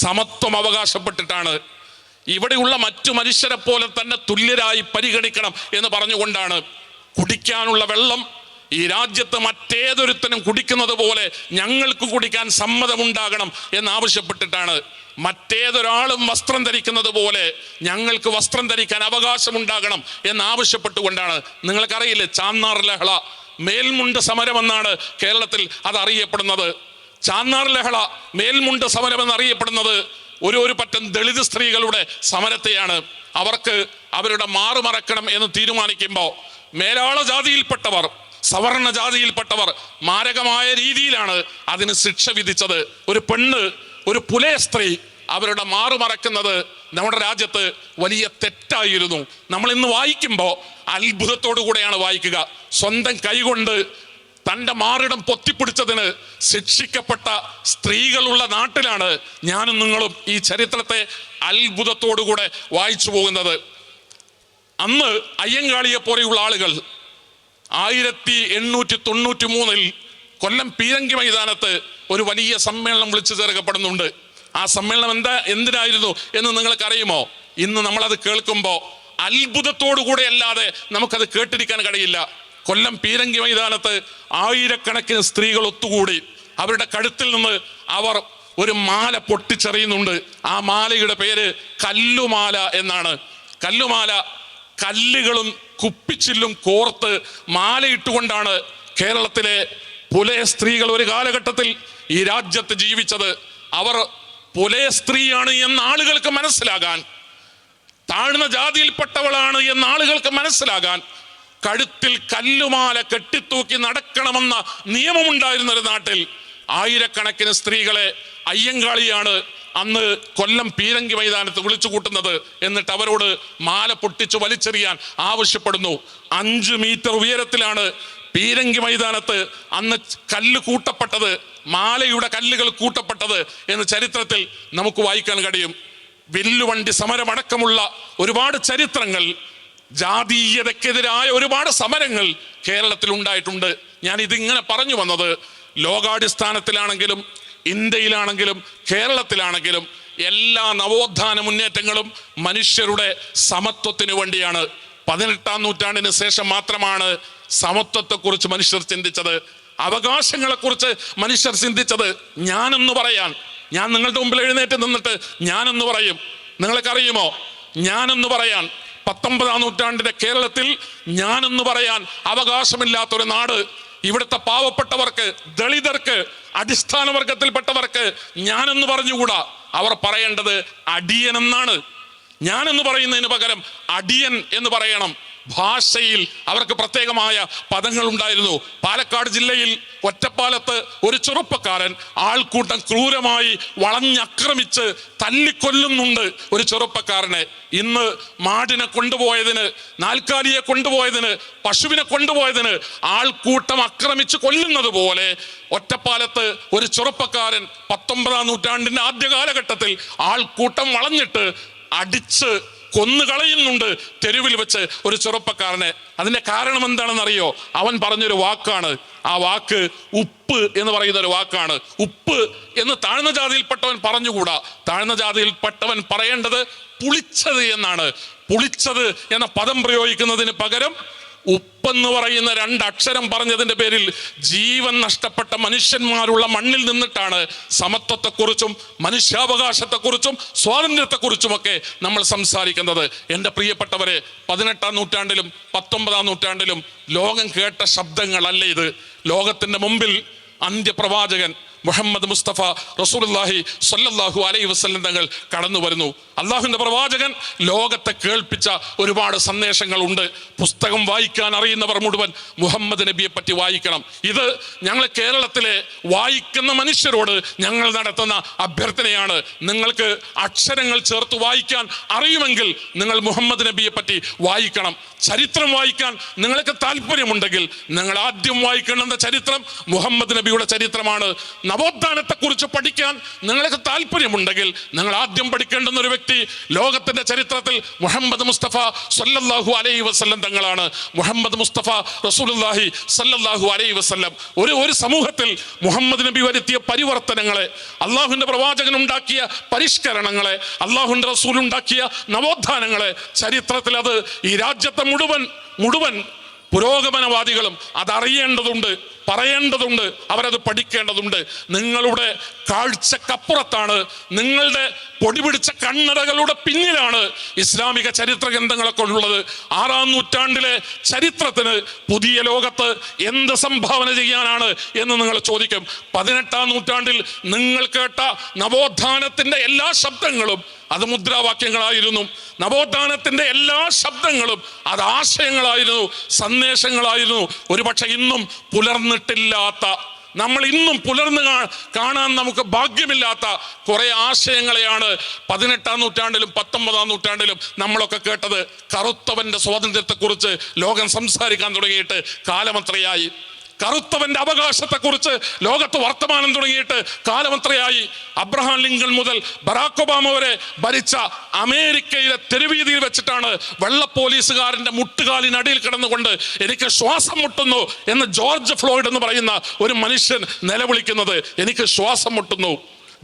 സമത്വം അവകാശപ്പെട്ടിട്ടാണ്, ഇവിടെയുള്ള മറ്റു മനുഷ്യരെ പോലെ തന്നെ തുല്യരായി പരിഗണിക്കണം എന്ന് പറഞ്ഞുകൊണ്ടാണ്. കുടിക്കാനുള്ള വെള്ളം ഈ രാജ്യത്ത് മറ്റേതൊരുത്തനും കുടിക്കുന്നത് പോലെ ഞങ്ങൾക്ക് കുടിക്കാൻ സമ്മതമുണ്ടാകണം എന്നാവശ്യപ്പെട്ടിട്ടാണ്. മറ്റേതൊരാളും വസ്ത്രം ധരിക്കുന്നത് പോലെ ഞങ്ങൾക്ക് വസ്ത്രം ധരിക്കാൻ അവകാശമുണ്ടാകണം എന്നാവശ്യപ്പെട്ടുകൊണ്ടാണ്. നിങ്ങൾക്കറിയില്ലേ, ചാന്നാർ ലഹള, മേൽമുണ്ട് സമരമെന്നാണ് കേരളത്തിൽ അത് അറിയപ്പെടുന്നത്. ചാന്നാർ ലഹള, മേൽമുണ്ട് സമരം എന്നറിയപ്പെടുന്നത് ഒരു പറ്റം ദളിത് സ്ത്രീകളുടെ സമരത്തെയാണ്. അവർക്ക് അവരുടെ മാറുമറക്കണം എന്ന് തീരുമാനിക്കുമ്പോൾ മേലാള ജാതിയിൽപ്പെട്ടവർ, സവർണ ജാതിയിൽപ്പെട്ടവർ മാരകമായ രീതിയിലാണ് അതിന് ശിക്ഷ വിധിച്ചത്. ഒരു പെണ്ണ്, ഒരു പുലയ സ്ത്രീ അവരുടെ മാറുമറക്കുന്നത് നമ്മുടെ രാജ്യത്ത് വലിയ തെറ്റായിരുന്നു. നമ്മൾ ഇന്ന് വായിക്കുമ്പോൾ അത്ഭുതത്തോടു കൂടെയാണ് വായിക്കുക. സ്വന്തം കൈകൊണ്ട് തൻ്റെ മാറിടം പൊത്തിപ്പിടിച്ചതിന് ശിക്ഷിക്കപ്പെട്ട സ്ത്രീകളുള്ള നാട്ടിലാണ് ഞാനും നിങ്ങളും ഈ ചരിത്രത്തെ അത്ഭുതത്തോടുകൂടെ വായിച്ചു പോകുന്നത്. അന്ന് അയ്യങ്കാളിയെ പോലെയുള്ള ആളുകൾ 1893 കൊല്ലം പീരങ്കി മൈതാനത്ത് ഒരു വലിയ സമ്മേളനം വിളിച്ചു ചേർക്കപ്പെടുന്നുണ്ട്. ആ സമ്മേളനം എന്തിനായിരുന്നു എന്ന് നിങ്ങൾക്കറിയുമോ? ഇന്ന് നമ്മളത് കേൾക്കുമ്പോൾ അത്ഭുതത്തോടുകൂടെ അല്ലാതെ നമുക്കത് കേട്ടിരിക്കാൻ കഴിയില്ല. കൊല്ലം പീരങ്കി മൈതാനത്ത് ആയിരക്കണക്കിന് സ്ത്രീകൾ ഒത്തുകൂടി. അവരുടെ കഴുത്തിൽ നിന്ന് അവർ ഒരു മാല പൊട്ടിച്ചെറിയുന്നുണ്ട്. ആ മാലയുടെ പേര് കല്ലുമാല എന്നാണ്. കല്ലുമാല കല്ലുകളും കുപ്പിച്ചില്ലും കോർത്ത് മാലയിട്ടുകൊണ്ടാണ് കേരളത്തിലെ പുലയ സ്ത്രീകൾ ഒരു കാലഘട്ടത്തിൽ ഈ രാജ്യത്ത് ജീവിച്ചത്. അവർ പുലയ സ്ത്രീയാണ് എന്ന് ആളുകൾക്ക് മനസ്സിലാകാൻ, താഴ്ന്ന ജാതിയിൽപ്പെട്ടവളാണ് എന്ന് ആളുകൾക്ക് മനസ്സിലാകാൻ, കഴുത്തിൽ കല്ലുമാല കെട്ടിത്തൂക്കി നടക്കണമെന്ന നിയമമുണ്ടായിരുന്ന ഒരു നാട്ടിൽ ആയിരക്കണക്കിന് സ്ത്രീകളെ അയ്യങ്കാളിയാണ് അന്ന് കൊല്ലം പീരങ്കി മൈതാനത്ത് വിളിച്ചു കൂട്ടുന്നത്. എന്നിട്ട് അവരോട് മാല പൊട്ടിച്ചു വലിച്ചെറിയാൻ ആവശ്യപ്പെടുന്നു. 5 മീറ്റർ ഉയരത്തിലാണ് പീരങ്കി മൈതാനത്ത് അന്ന് കല്ല് കൂട്ടപ്പെട്ടത്, മാലയുടെ കല്ലുകൾ കൂട്ടപ്പെട്ടത് എന്ന് ചരിത്രത്തിൽ നമുക്ക് വായിക്കാൻ കഴിയും. വില്ലുവണ്ടി സമരമടക്കമുള്ള ഒരുപാട് ചരിത്രങ്ങൾ, ജാതീയതക്കെതിരായ ഒരുപാട് സമരങ്ങൾ കേരളത്തിൽ ഉണ്ടായിട്ടുണ്ട്. ഞാൻ ഇതിങ്ങനെ പറഞ്ഞു വന്നത് ലോകാടിസ്ഥാനത്തിലാണെങ്കിലും ഇന്ത്യയിലാണെങ്കിലും കേരളത്തിലാണെങ്കിലും എല്ലാ നവോത്ഥാന മുന്നേറ്റങ്ങളും മനുഷ്യരുടെ സമത്വത്തിനു വേണ്ടിയാണ്. 18-ാം നൂറ്റാണ്ടിന് ശേഷം മാത്രമാണ് സമത്വത്തെക്കുറിച്ച് മനുഷ്യർ ചിന്തിച്ചത്, അവകാശങ്ങളെക്കുറിച്ച് മനുഷ്യർ ചിന്തിച്ചത്. ഞാനെന്ന് പറയാൻ, ഞാൻ നിങ്ങളുടെ മുമ്പിൽ എഴുന്നേറ്റ് നിന്നിട്ട് ഞാനെന്ന് പറയും. നിങ്ങൾക്കറിയുമോ, ഞാനെന്ന് പറയാൻ 19-ാം നൂറ്റാണ്ടിന്റെ കേരളത്തിൽ ഞാനെന്ന് പറയാൻ അവകാശമില്ലാത്തൊരു നാട്. ഇവിടുത്തെ പാവപ്പെട്ടവർക്ക്, ദളിതർക്ക്, അടിസ്ഥാന വർഗത്തിൽപ്പെട്ടവർക്ക് ഞാനെന്ന് പറഞ്ഞുകൂടാ. അവർ പറയേണ്ടത് അടിയൻ എന്നാണ്. ഞാനെന്ന് പറയുന്നതിന് പകരം അടിയൻ എന്ന് പറയണം. ഭാഷയിൽ അവർക്ക് പ്രത്യേകമായ പദങ്ങൾ ഉണ്ടായിരുന്നു. പാലക്കാട് ജില്ലയിൽ ഒറ്റപ്പാലത്ത് ഒരു ചെറുപ്പക്കാരൻ ആൾക്കൂട്ടം ക്രൂരമായി വളഞ്ഞാക്രമിച്ച് തല്ലിക്കൊല്ലുന്നുണ്ട് ഒരു ചെറുപ്പക്കാരനെ. ഇന്ന് മാടിനെ കൊണ്ടുപോയതിന്, നാൽക്കാലിയെ കൊണ്ടുപോയതിന്, പശുവിനെ കൊണ്ടുപോയതിന് ആൾക്കൂട്ടം ആക്രമിച്ച് കൊല്ലുന്നത് പോലെ ഒറ്റപ്പാലത്ത് ഒരു ചെറുപ്പക്കാരൻ 19-ാം നൂറ്റാണ്ടിന്റെ ആദ്യ കാലഘട്ടത്തിൽ ആൾക്കൂട്ടം വളഞ്ഞിട്ട് അടിച്ച് കൊന്നുകളയുന്നുണ്ട് തെരുവിൽ വെച്ച് ഒരു ചെറുപ്പക്കാരനെ. അതിന്റെ കാരണം എന്താണെന്നറിയോ? അവൻ പറഞ്ഞൊരു വാക്കാണ്. ആ വാക്ക് ഉപ്പ് എന്ന് പറയുന്ന ഒരു വാക്കാണ്. ഉപ്പ് എന്ന് താഴ്ന്ന ജാതിയിൽപ്പെട്ടവൻ പറഞ്ഞുകൂടാ. താഴ്ന്ന ജാതിയിൽപ്പെട്ടവൻ പറയേണ്ടത് പുളിച്ചത് എന്നാണ്. പുളിച്ചത് എന്ന പദം പ്രയോഗിക്കുന്നതിന് പകരം ഉപ്പെന്ന് പറയുന്ന 2 അക്ഷരം പറഞ്ഞതിന്റെ പേരിൽ ജീവൻ നഷ്ടപ്പെട്ട മനുഷ്യന്മാരുള്ള മണ്ണിൽ നിന്നിട്ടാണ് സമത്വത്തെക്കുറിച്ചും മനുഷ്യാവകാശത്തെക്കുറിച്ചും സ്വാതന്ത്ര്യത്തെക്കുറിച്ചുമൊക്കെ നമ്മൾ സംസാരിക്കുന്നത്. എൻ്റെ പ്രിയപ്പെട്ടവരെ, 18-ാം നൂറ്റാണ്ടിലും 19-ാം നൂറ്റാണ്ടിലും ലോകം കേട്ട ശബ്ദങ്ങളല്ല ഇത്. ലോകത്തിന്റെ മുമ്പിൽ അന്ത്യപ്രവാചകൻ മുഹമ്മദ് മുസ്തഫ റസൂലുള്ളാഹി സ്വല്ലല്ലാഹു അലൈഹി വസല്ലം തങ്ങൾ കടന്നു വരുന്നു. അള്ളാഹുവിന്റെ പ്രവാചകൻ ലോകത്തെ കേൾപ്പിച്ച ഒരുപാട് സന്ദേശങ്ങളുണ്ട്. പുസ്തകം വായിക്കാൻ അറിയുന്നവർ മുഴുവൻ മുഹമ്മദ് നബിയെ പറ്റി വായിക്കണം. ഇത് ഞങ്ങൾ കേരളത്തിലെ വായിക്കുന്ന മനുഷ്യരോട് ഞങ്ങൾ നടത്തുന്ന അഭ്യർത്ഥനയാണ്. നിങ്ങൾക്ക് അക്ഷരങ്ങൾ ചേർത്ത് വായിക്കാൻ അറിയുമെങ്കിൽ നിങ്ങൾ മുഹമ്മദ് നബിയെ പറ്റി വായിക്കണം. ചരിത്രം വായിക്കാൻ നിങ്ങൾക്ക് താല്പര്യമുണ്ടെങ്കിൽ നിങ്ങൾ ആദ്യം വായിക്കേണ്ട ചരിത്രം മുഹമ്മദ് നബിയുടെ ചരിത്രമാണ്. നവോത്ഥാനത്തെ കുറിച്ച് പഠിക്കാൻ നിങ്ങൾക്ക് താല്പര്യമുണ്ടെങ്കിൽ നിങ്ങൾ ആദ്യം പഠിക്കേണ്ടുന്ന ഒരു വ്യക്തി ലോകത്തിന്റെ ചരിത്രത്തിൽ മുഹമ്മദ് മുസ്തഫ സല്ലല്ലാഹു അലൈഹി വസല്ലം തങ്ങളാണ്. മുഹമ്മദ് മുസ്തഫ റസൂലുള്ളാഹി സല്ലല്ലാഹു അലൈഹി വസല്ലം ഒരു സമൂഹത്തിൽ മുഹമ്മദ് നബി വരുത്തിയ പരിവർത്തനങ്ങളെ, അള്ളാഹുവിന്റെ പ്രവാചകൻ ഉണ്ടാക്കിയ പരിഷ്കരണങ്ങളെ, അള്ളാഹുവിന്റെ റസൂൽ ഉണ്ടാക്കിയ നവോത്ഥാനങ്ങളെ, ചരിത്രത്തിൽ അത് ഈ രാജ്യത്തെ മുഴുവൻ പുരോഗമനവാദികളും അതറിയേണ്ടതുണ്ട്, പറയേണ്ടതുണ്ട്, അവരത് പഠിക്കേണ്ടതുണ്ട്. നിങ്ങളുടെ കാഴ്ചക്കപ്പുറത്താണ്, നിങ്ങളുടെ പൊടിപിടിച്ച കണ്ണടകളുടെ പിന്നിലാണ് ഇസ്ലാമിക ചരിത്ര ഗ്രന്ഥങ്ങളൊക്കെ ഉള്ളത്. 6-ാം നൂറ്റാണ്ടിലെ ചരിത്രത്തിന് പുതിയ ലോകത്ത് എന്ത് സംഭാവന ചെയ്യാനാണ് എന്ന് നിങ്ങൾ ചോദിക്കും. 18-ാം നൂറ്റാണ്ടിൽ നിങ്ങൾ കേട്ട നവോത്ഥാനത്തിന്റെ എല്ലാ ശബ്ദങ്ങളും അത് മുദ്രാവാക്യങ്ങളായിരുന്നു. നവോത്ഥാനത്തിന്റെ എല്ലാ ശബ്ദങ്ങളും അത് ആശയങ്ങളായിരുന്നു, സന്ദേശങ്ങളായിരുന്നു. ഒരുപക്ഷെ ഇന്നും പുലർന്നിട്ടില്ലാത്ത, നമ്മൾ ഇന്നും പുലർന്ന് കാണാൻ നമുക്ക് ഭാഗ്യമില്ലാത്ത കുറെ ആശയങ്ങളെയാണ് 18-ാം നൂറ്റാണ്ടിലും 19-ാം നൂറ്റാണ്ടിലും നമ്മളൊക്കെ കേട്ടത്. കറുത്തവന്റെ സ്വാതന്ത്ര്യത്തെക്കുറിച്ച് ലോകം സംസാരിക്കാൻ തുടങ്ങിയിട്ട് കാലമത്രയായി. കറുത്തവന്റെ അവകാശത്തെക്കുറിച്ച് ലോകത്ത് വർത്തമാനം തുടങ്ങിയിട്ട് കാലമത്രയായി. അബ്രഹാം ലിങ്കൺ മുതൽ ബറാക് ഒബാമ വരെ ഭരിച്ച അമേരിക്കയിലെ തെരുവീതിയിൽ വെച്ചിട്ടാണ് വെള്ള പോലീസുകാരന്റെ മുട്ടുകാലിനടിയിൽ കിടന്നുകൊണ്ട് എനിക്ക് ശ്വാസം മുട്ടുന്നു എന്ന് ജോർജ് ഫ്ലോയ്ഡ് എന്ന് പറയുന്ന ഒരു മനുഷ്യൻ നിലവിളിക്കുന്നത്. എനിക്ക് ശ്വാസം മുട്ടുന്നു.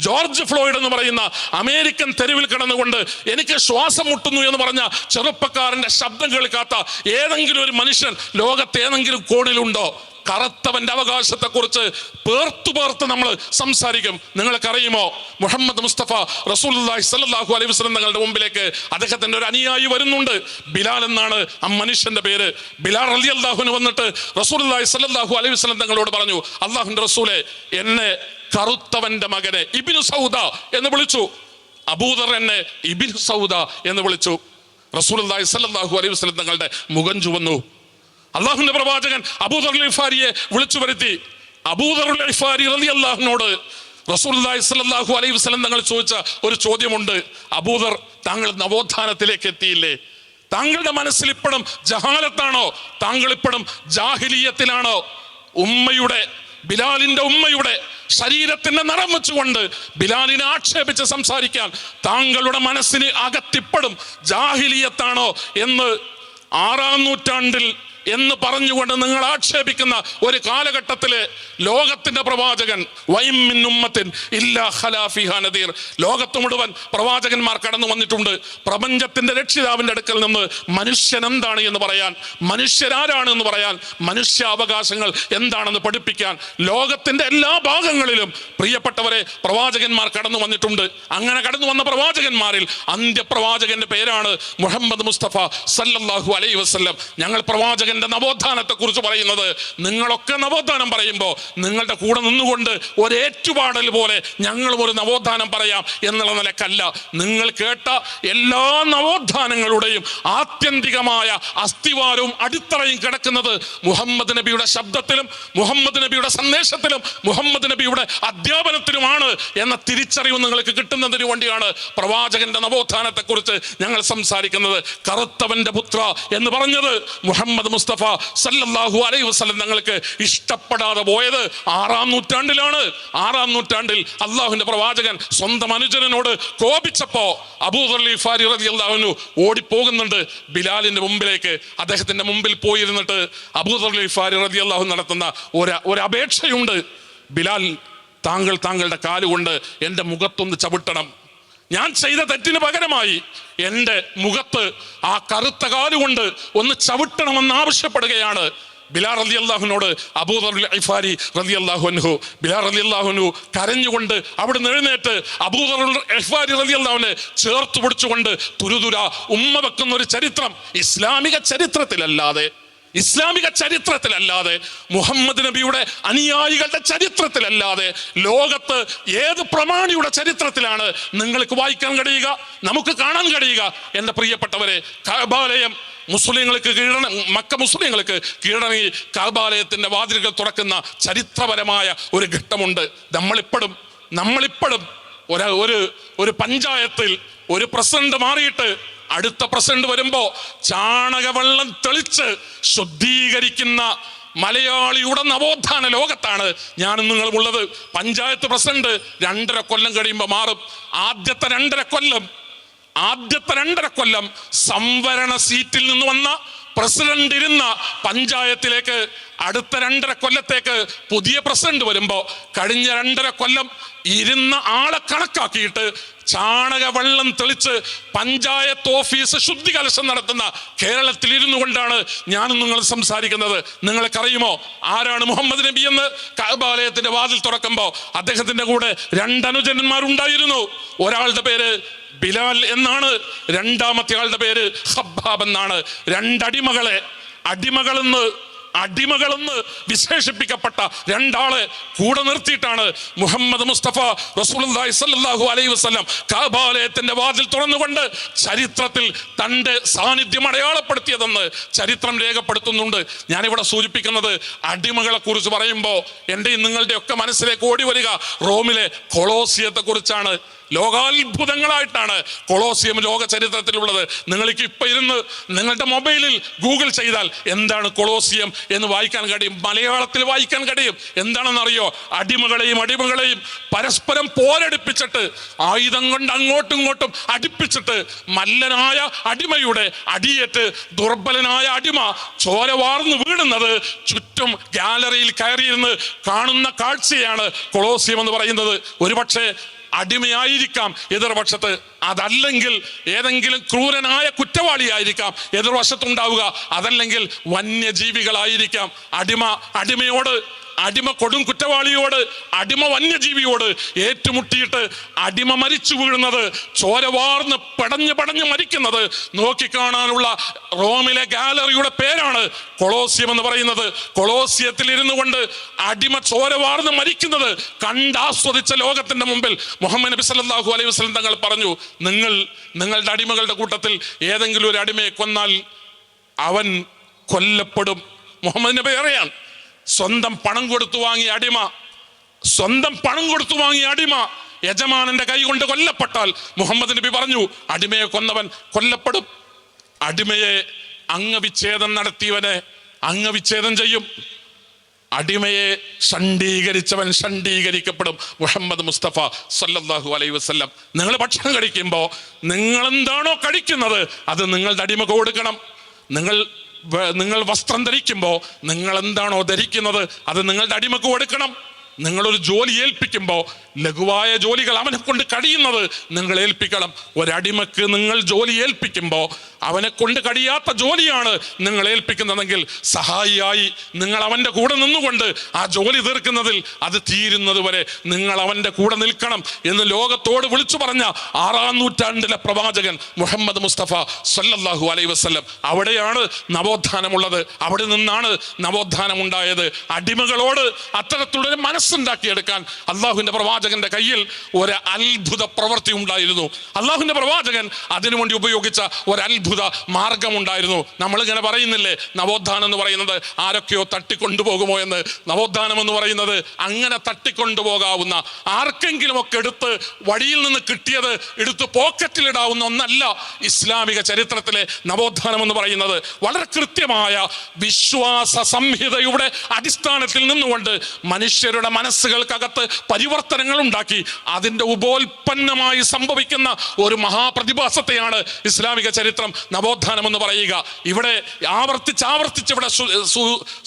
ജോർജ് ഫ്ലോയ്ഡ് എന്ന് പറയുന്ന അമേരിക്കൻ തെരുവിൽ കിടന്നുകൊണ്ട് എനിക്ക് ശ്വാസം മുട്ടുന്നു എന്ന് പറഞ്ഞ ചെറുപ്പക്കാരന്റെ ശബ്ദം കേൾക്കാത്ത ഏതെങ്കിലും ഒരു മനുഷ്യൻ ലോകത്ത് ഏതെങ്കിലും കോണിലുണ്ടോ? കറുത്തവന്റെ അവകാശത്തെ കുറിച്ച് പേർത്ത് നമ്മൾ സംസാരിക്കും. നിങ്ങൾക്കറിയുമോ, മുഹമ്മദ് മുസ്തഫ റസൂലുള്ളാഹി സ്വല്ലല്ലാഹു അലൈഹി വസല്ലം തങ്ങളുടെ മുമ്പിലേക്ക് അദ്ദേഹത്തിന്റെ ഒരു അനുയായി വരുന്നുണ്ട്. ബിലാൽ എന്നാണ് ആ മനുഷ്യന്റെ പേര്. ബിലാൽ റളിയല്ലാഹു അൻഹു വന്നിട്ട് റസൂലുള്ളാഹി സ്വല്ലല്ലാഹു അലൈഹി വസല്ലം തങ്ങളോട് പറഞ്ഞു, അല്ലാഹുവിന്റെ റസൂലേ, എന്നെ കറുത്തവന്റെ മകനെ ഇബ്നു സൗദ എന്ന് വിളിച്ചു. അബൂദർ എന്നെ ഇബ്നു സൗദ എന്ന് വിളിച്ചു. റസൂലുള്ളാഹി സ്വല്ലല്ലാഹു അലൈഹി വസല്ലം തങ്ങളുടെ മുഖം ചുവന്നു. അള്ളാഹുവിന്റെ പ്രവാചകൻ അബൂദർ ഗിഫാരിയെ വിളിച്ചു വരുത്തി. അബൂദർ ഗിഫാരി റളിയല്ലാഹു അൻഹുവോട് റസൂലുള്ളാഹി സ്വല്ലല്ലാഹു അലൈഹി വസല്ലം തങ്ങൾ ചോദിച്ച ഒരു ചോദ്യമുണ്ട്. അബൂദർ, താങ്കൾ നവോത്ഥാനത്തിലേക്ക് എത്തിയില്ലേ? താങ്കളുടെ മനസ്സിൽ ഇപ്പോഴും ജഹാലത്താണോ? താങ്കൾ ഇപ്പോഴും ജാഹിലിയത്തിലാണോ? ബിലാലിന്റെ ഉമ്മയുടെ ശരീരത്തിന്റെ നിറം വെച്ചുകൊണ്ട് ബിലാലിനെ ആക്ഷേപിച്ച് സംസാരിക്കാൻ താങ്കളുടെ മനസ്സിന് അകത്തിപ്പോഴും ജാഹിലിയത്താണോ എന്ന് 6-ാം നൂറ്റാണ്ടിൽ എന്ന് പറഞ്ഞുകൊണ്ട് നിങ്ങൾ ആക്ഷേപിക്കുന്ന ഒരു കാലഘട്ടത്തിലെ ലോകത്തിന്റെ പ്രവാചകൻ, ലോകത്ത് മുഴുവൻ പ്രവാചകന്മാർ കടന്നു വന്നിട്ടുണ്ട്. പ്രപഞ്ചത്തിന്റെ രക്ഷിതാവിന്റെ അടുക്കൽ നിന്ന് മനുഷ്യൻ എന്താണ് എന്ന് പറയാൻ, മനുഷ്യരാരാണ് എന്ന് പറയാൻ, മനുഷ്യാവകാശങ്ങൾ എന്താണെന്ന് പഠിപ്പിക്കാൻ ലോകത്തിന്റെ എല്ലാ ഭാഗങ്ങളിലും പ്രിയപ്പെട്ടവരെ പ്രവാചകന്മാർ കടന്നു വന്നിട്ടുണ്ട്. അങ്ങനെ കടന്നു വന്ന പ്രവാചകന്മാരിൽ അന്ത്യപ്രവാചകന്റെ പേരാണ് മുഹമ്മദ് മുസ്തഫ സല്ലല്ലാഹു അലൈഹി വസല്ലം. ഞങ്ങൾ പ്രവാചകന്റെ നവോത്ഥാനത്തെ കുറിച്ച് പറയുന്നത്, നിങ്ങളൊക്കെ നവോത്ഥാനം പറയുമ്പോൾ നിങ്ങളുടെ കൂടെ നിന്നുകൊണ്ട് ഒരു ഏറ്റുപാടൽ പോലെ ഞങ്ങളും ഒരു നവോത്ഥാനം പറയാം എന്നുള്ള നിലക്കല്ല. നിങ്ങൾ കേട്ട എല്ലാ നവോത്ഥാനങ്ങളുടെയും ആത്യന്തികമായ അസ്ഥിവാരവും അടിത്തറയും കിടക്കുന്നത് മുഹമ്മദ് നബിയുടെ ശബ്ദത്തിലും മുഹമ്മദ് നബിയുടെ സന്ദേശത്തിലും മുഹമ്മദ് നബിയുടെ അധ്യാപനത്തിലുമാണ് എന്ന തിരിച്ചറിവ് നിങ്ങൾക്ക് കിട്ടുന്നതിന് വേണ്ടിയാണ് പ്രവാചകന്റെ നവോത്ഥാനത്തെ കുറിച്ച് ഞങ്ങൾ സംസാരിക്കുന്നത്. കറുത്തവന്റെ പുത്ര എന്ന് പറഞ്ഞത് മുഹമ്മദ് മുസ്തഫ സല്ലല്ലാഹു അലൈഹി വസല്ലം തങ്ങൾക്ക് ഇഷ്ടപ്പെടാതെ പോയത് 6-ാം നൂറ്റാണ്ടിലാണ്. 6-ാം നൂറ്റാണ്ടിൽ അള്ളാഹുവിന്റെ പ്രവാചകൻ സ്വന്തം അനുജനോട് കോപിച്ചപ്പോ അബൂദർ ഗിഫാരി റളിയല്ലാഹു അൻഹു ഓടിപ്പോകുന്നുണ്ട് ബിലാലിന്റെ മുമ്പിലേക്ക്. അദ്ദേഹത്തിന്റെ മുമ്പിൽ പോയിരുന്നിട്ട് അബൂദർ ഗിഫാരി റളിയല്ലാഹു നടത്തുന്ന ഒരു അപേക്ഷയുണ്ട്. ബിലാൽ, താങ്കളുടെ കാലുകൊണ്ട് എൻ്റെ മുഖത്തൊന്ന് ചവിട്ടണം. ഞാൻ ചെയ്ത തെറ്റിന് പകരമായി എൻ്റെ മുഖത്ത് ആ കറുത്ത കാലുകൊണ്ട് ഒന്ന് ചവിട്ടണമെന്ന് ആവശ്യപ്പെടുകയാണ് ബിലാൽ റളിയല്ലാഹുവിനോട് അബൂദർ ഗിഫാരി റളിയല്ലാഹു അൻഹു. ബിലാൽ റളിയല്ലാഹു അൻഹു കരഞ്ഞുകൊണ്ട് അവിടുന്ന് എഴുന്നേറ്റ് അബൂദർ ഗിഫാരി റളിയല്ലാഹുവിനെ ചേർത്ത് പിടിച്ചുകൊണ്ട് തുരുതുര ഉമ്മ വെക്കുന്ന ഒരു ചരിത്രം ഇസ്ലാമിക ചരിത്രത്തിലല്ലാതെ മുഹമ്മദ് നബിയുടെ അനുയായികളുടെ ചരിത്രത്തിലല്ലാതെ ലോകത്ത് ഏത് പ്രമാണിയുടെ ചരിത്രത്തിലാണ് നിങ്ങൾക്ക് വായിക്കാൻ കഴിയുക, നമുക്ക് കാണാൻ കഴിയുക? എൻ്റെ പ്രിയപ്പെട്ടവരെ, കഅബാലയം മക്ക മുസ്ലിങ്ങൾക്ക് കീഴടങ്ങി കഅബാലയത്തിന്റെ വാതിലുകൾ തുറക്കുന്ന ചരിത്രപരമായ ഒരു ഘട്ടമുണ്ട്. നമ്മളിപ്പോഴും ഒരു പഞ്ചായത്തിൽ ഒരു പ്രസിഡന്റ് മാറിയിട്ട് അടുത്ത പ്രസിഡന്റ് വരുമ്പോ ചാണകവെള്ളം തെളിച്ച് ശുദ്ധീകരിക്കുന്ന മലയാളിയുടെ നവോത്ഥാന ലോകത്താണ് ഞാനും നിങ്ങളും ഉള്ളത്. പഞ്ചായത്ത് പ്രസിഡന്റ് 2.5 കൊല്ലം കഴിയുമ്പോൾ മാറും. ആദ്യത്തെ 2.5 കൊല്ലം സംവരണ സീറ്റിൽ നിന്ന് വന്ന പ്രസിഡന്റ് ഇരുന്ന പഞ്ചായത്തിലേക്ക് അടുത്ത 2.5 കൊല്ലത്തേക്ക് പുതിയ പ്രസിഡന്റ് വരുമ്പോ കഴിഞ്ഞ 2.5 കൊല്ലം ഇരുന്ന ആളെ കണക്കാക്കിയിട്ട് ചാണകവെള്ളം തെളിച്ച് പഞ്ചായത്ത് ഓഫീസ് ശുദ്ധികലശം നടത്തുന്ന കേരളത്തിൽ ഇരുന്നു കൊണ്ടാണ് ഞാനും നിങ്ങൾ സംസാരിക്കുന്നത്. നിങ്ങൾക്കറിയുമോ ആരാണ് മുഹമ്മദ് നബി എന്ന്? കഅബാലയത്തിന്റെ വാതിൽ തുറക്കുമ്പോൾ അദ്ദേഹത്തിന്റെ കൂടെ 2 അനുജന്മാരുണ്ടായിരുന്നു. ഒരാളുടെ പേര് ബിലാൽ എന്നാണ്, രണ്ടാമത്തെ ആളുടെ പേര് ഖബ്ബാബ് എന്നാണ്. 2 അടിമകളെന്ന് വിശേഷിപ്പിക്കപ്പെട്ട 2 ആളെ കൂടെ നിർത്തിയിട്ടാണ് മുഹമ്മദ് മുസ്തഫ റസൂലുള്ളാഹി സ്വല്ലല്ലാഹു അലൈഹി വസല്ലം കഅബാലയത്തിന്റെ വാതിൽ തുറന്നുകൊണ്ട് ചരിത്രത്തിൽ തൻ്റെ സാന്നിധ്യം അടയാളപ്പെടുത്തിയതെന്ന് ചരിത്രം രേഖപ്പെടുത്തുന്നുണ്ട്. ഞാനിവിടെ സൂചിപ്പിക്കുന്നത് അടിമകളെ കുറിച്ച് പറയുമ്പോൾ എൻ്റെയും നിങ്ങളുടെയൊക്കെ മനസ്സിലേക്ക് ഓടി വരിക റോമിലെ കൊളോസിയത്തെ കുറിച്ചാണ്. ലോകാത്ഭുതങ്ങളായിട്ടാണ് കൊളോസിയം ലോക ചരിത്രത്തിലുള്ളത്. നിങ്ങൾക്ക് ഇപ്പൊ ഇരുന്ന് നിങ്ങളുടെ മൊബൈലിൽ ഗൂഗിൾ ചെയ്താൽ എന്താണ് കൊളോസിയം എന്ന് വായിക്കാൻ കഴിയും, മലയാളത്തിൽ വായിക്കാൻ കഴിയും. എന്താണെന്നറിയോ? അടിമകളെയും പരസ്പരം പോരടിപ്പിച്ചിട്ട് ആയുധം കൊണ്ട് അങ്ങോട്ടും ഇങ്ങോട്ടും അടിപ്പിച്ചിട്ട് മല്ലനായ അടിമയുടെ അടിയേറ്റ് ദുർബലനായ അടിമ ചോര വാർന്നു വീഴുന്നത് ചുറ്റും ഗാലറിയിൽ കയറിയിരുന്ന് കാണുന്ന കാഴ്ചയാണ് കൊളോസിയം എന്ന് പറയുന്നത്. ഒരുപക്ഷെ അടിമയായിരിക്കാം എതിർപക്ഷത്ത്, അതല്ലെങ്കിൽ ഏതെങ്കിലും ക്രൂരനായ കുറ്റവാളിയായിരിക്കാം എതിർവശത്തുണ്ടാവുക, അതല്ലെങ്കിൽ വന്യജീവികളായിരിക്കാം. അടിമ കൊടും കുറ്റവാളിയോട്, അടിമ വന്യജീവിയോട് ഏറ്റുമുട്ടിയിട്ട് അടിമ മരിച്ചു വീഴുന്നത്, ചോരവാർന്ന് പടഞ്ഞ് മരിക്കുന്നത് നോക്കിക്കാണാനുള്ള റോമിലെ ഗാലറിയുടെ പേരാണ് കൊളോസിയം എന്ന് പറയുന്നത്. കൊളോസിയത്തിൽ ഇരുന്നു കൊണ്ട് അടിമ ചോരവാർന്ന് മരിക്കുന്നത് കണ്ടാസ്വദിച്ച ലോകത്തിന്റെ മുമ്പിൽ മുഹമ്മദ് നബി സല്ലല്ലാഹു അലൈഹി വസല്ലം തങ്ങൾ പറഞ്ഞു, നിങ്ങളുടെ അടിമകളുടെ കൂട്ടത്തിൽ ഏതെങ്കിലും ഒരു അടിമയെ കൊന്നാൽ അവൻ കൊല്ലപ്പെടും. മുഹമ്മദ് നബി അറിയാൻ സ്വന്തം പണം കൊടുത്തു വാങ്ങിയ അടിമ യജമാനന്റെ കൈ കൊണ്ട് കൊല്ലപ്പെട്ടാൽ മുഹമ്മദ് നബി പറഞ്ഞു, അടിമയെ കൊന്നവൻ കൊല്ലപ്പെടും. അടിമയെ അംഗവിച്ഛേദം നടത്തിയവനെ അംഗവിച്ഛേദം ചെയ്യും. അടിമയെ ഷണ്ഡീകരിച്ചവൻ ഷണ്ഡീകരിക്കപ്പെടും. മുഹമ്മദ് മുസ്തഫ സല്ലല്ലാഹു അലൈഹി വസല്ലം. നിങ്ങൾ ഭക്ഷണം കഴിക്കുമ്പോൾ നിങ്ങൾ എന്താണോ കഴിക്കുന്നത് അത് നിങ്ങളുടെ അടിമക്ക് കൊടുക്കണം. നിങ്ങൾ വസ്ത്രം ധരിക്കുമ്പോൾ നിങ്ങൾ എന്താണോ ധരിക്കുന്നത് അത് നിങ്ങളുടെ അടിമക്ക് കൊടുക്കണം. നിങ്ങളൊരു ജോലി ഏൽപ്പിക്കുമ്പോൾ ലഘുവായ ജോലികൾ അവനെ കൊണ്ട് കഴിയുന്നത് നിങ്ങൾ ഏൽപ്പിക്കണം. ഒരടിമക്ക് നിങ്ങൾ ജോലി ഏൽപ്പിക്കുമ്പോൾ അവനെ കൊണ്ട് കഴിയാത്ത ജോലിയാണ് നിങ്ങൾ ഏൽപ്പിക്കുന്നതെങ്കിൽ സഹായിയായി നിങ്ങൾ അവൻ്റെ കൂടെ നിന്നുകൊണ്ട് ആ ജോലി തീർക്കുന്നതിൽ അത് തീരുന്നത് വരെ നിങ്ങൾ അവൻ്റെ കൂടെ നിൽക്കണം എന്ന് ലോകത്തോട് വിളിച്ചു പറഞ്ഞ 6-ാം നൂറ്റാണ്ടിലെ പ്രവാചകൻ മുഹമ്മദ് മുസ്തഫ സല്ലല്ലാഹു അലൈഹി വസല്ലം. അവിടെയാണ് നവോത്ഥാനമുള്ളത്. അവിടെ നിന്നാണ് നവോത്ഥാനം ഉണ്ടായത്. അടിമകളോട് അത്തരത്തിലൊരു മനസ്സുണ്ടാക്കിയെടുക്കാൻ അള്ളാഹുവിൻ്റെ പ്രവാചകന്റെ കയ്യിൽ ഒരു അത്ഭുത പ്രവൃത്തി ഉണ്ടായിരുന്നു. അള്ളാഹുവിൻ്റെ പ്രവാചകൻ അതിനുവേണ്ടി ഉപയോഗിച്ച ഒരു അത്ഭുത മാർഗമുണ്ടായിരുന്നു. നമ്മളിങ്ങനെ പറയുന്നില്ലേ, നവോത്ഥാനം എന്ന് പറയുന്നത് ആരൊക്കെയോ തട്ടിക്കൊണ്ടുപോകുമോ എന്ന്. നവോത്ഥാനം എന്ന് പറയുന്നത് അങ്ങനെ തട്ടിക്കൊണ്ടുപോകാവുന്ന, ആർക്കെങ്കിലും ഒക്കെ എടുത്ത് വഴിയിൽ നിന്ന് കിട്ടിയത് എടുത്ത് പോക്കറ്റിലിടാവുന്ന ഒന്നല്ല ഇസ്ലാമിക ചരിത്രത്തിലെ നവോത്ഥാനം എന്ന് പറയുന്നത്. വളരെ കൃത്യമായ വിശ്വാസ സംഹിതയുടെ അടിസ്ഥാനത്തിൽ നിന്നുകൊണ്ട് മനുഷ്യരുടെ മനസ്സുകൾക്കകത്ത് പരിവർത്തനങ്ങൾ ഉണ്ടാക്കി അതിൻ്റെ ഉപോൽപ്പന്നമായി സംഭവിക്കുന്ന ഒരു മഹാപ്രതിഭാസത്തെയാണ് ഇസ്ലാമിക ചരിത്രം നവോത്ഥാനം എന്ന് പറയുക. ഇവിടെ ആവർത്തിച്ച് ഇവിടെ